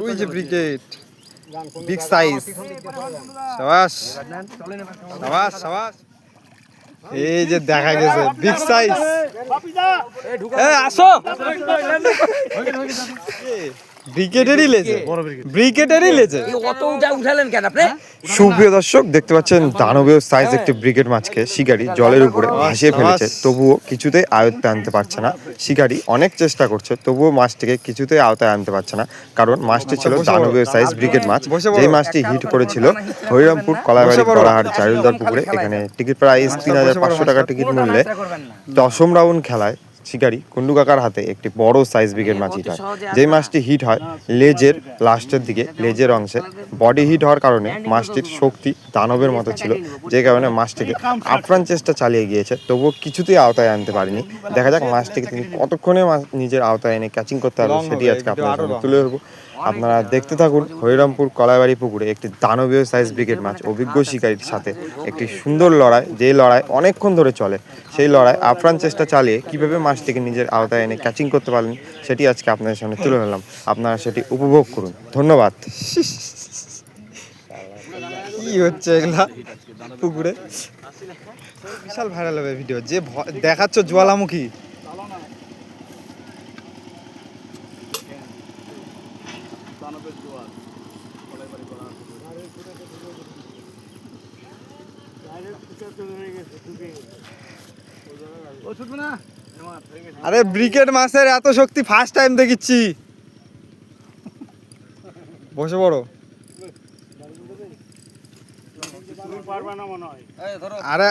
ওই যে brigade big size. সাবাস সাবাস সাবাস। এই যে দেখা গেছে বিগ সাইজ। আসো ব্রিগেডেরই লেজে, ব্রিগেডেরই লেজে। সুপ্রিয় দর্শক, দেখতে পাচ্ছেন দানবীয় সাইজ একটি ব্রিগেড মাছকে শিকারি জলের উপরে ভাসিয়ে ফেলেছে, তবুও কিছুতেই আয়ত্তে আনতে পারছে না। শিকারি অনেক চেষ্টা করছে, তবুও মাছটিকে কিছুতেই আওতায় আনতে পারছে না, কারণ মাছটি ছিল দানবীয় সাইজ ব্রিগেড মাছ। যেই মাছটি হিট করেছিল হরিরামপুর কলাইবাড়ি গড়াহাট জাইলদার পুকুরে। এখানে টিকিট প্রাইস ৩৫০০ টাকা টিকিট মূল্যে ১০ম রাউন্ড খেলায় শিকারি কুন্ডু কাকার হাতে একটি বড় সাইজ ব্রিগেড মাছ হিট হয়। যেই মাছটি হিট হয় লেজের লাস্টের দিকে, লেজের অংশে বডি হিট হওয়ার কারণে মাছটির শক্তি দানবের মতো ছিল, যে কারণে মাছটিকে আপ্রাণ চেষ্টা চালিয়ে গিয়েছে, তবুও কিছুতেই আওতায় আনতে পারেনি। দেখা যাক মাছটিকে তিনি কতক্ষণে নিজের আওতায় এনে ক্যাচিং করতে পারবেন, সেটি আজকে আপনার সামনে তুলে ধরবো। আপনারা দেখতে থাকুন হরিরামপুর কলাইবাড়ি পুকুরে একটি দানবীয় সাইজ ব্রিগেড মাছ অভিজ্ঞ শিকারীর সাথে একটি সুন্দর লড়াই, যে লড়াই অনেকক্ষণ ধরে চলে। সেই লড়াই আপ্রাণ চেষ্টা চালিয়ে কিভাবে মাছটিকে নিজের আওতায় এনে ক্যাচিং করতে পারলেন, সেটি আজকে আপনাদের সামনে তুলে ধরলাম। আপনারা সেটি উপভোগ করুন। ধন্যবাদ। কি হচ্ছে এগুলা পুকুরে? বিশাল ভাইরাল হবে ভিডিও। যে দেখাচ্ছ জ্বালামুখী, আরে ব্রিগেড মাছের এত শক্তি ফার্স্ট টাইম দেখিচ্ছি। বসে পড়ো। আরে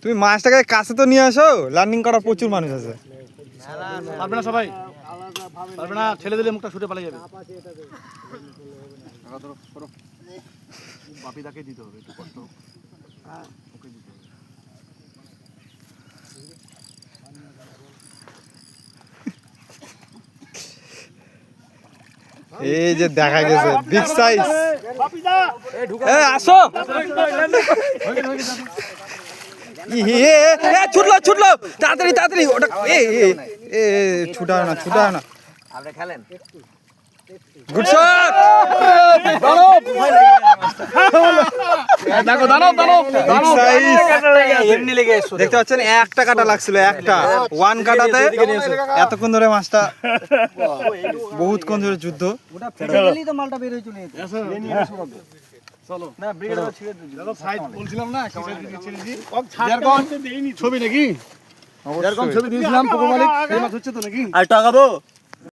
তুমি মাছটাকে কাছে তো নিয়ে আসো, লার্নিং করা প্রচুর মানুষ আছে। পারবে না সবাই, পারবে না, ছেলে দিলে মুখটা ছুটে পালিয়ে যাবে। বাপিদাকে দিতে হবে, একটু কষ্ট ওকে দিতে হবে। এই যে দেখা গেছে বিগ সাইজ। আসো ছুটলো ছুটলো, তাড়াতাড়ি তাড়াতাড়ি। ওটা ছুটাও না ছুটাও না। Good shot. দেখো দানব দানব দেখতে পাচ্ছেন একটা কাটা লাগছিল, একটা ওয়ান কাটাতে এতক্ষণ ধরে মাছটা, বহুতক্ষণ ধরে যুদ্ধ। চলো না ব্রিগেড ছেড়ে দিই। সাইজ বলছিলাম না, কি সাইজ ছেড়ে দিই। ছবি নাকি এরকম ছবি দিয়েছিলাম পুকুর মালিক, এই মাছ হচ্ছে তো নাকি? আর টাকা দাও।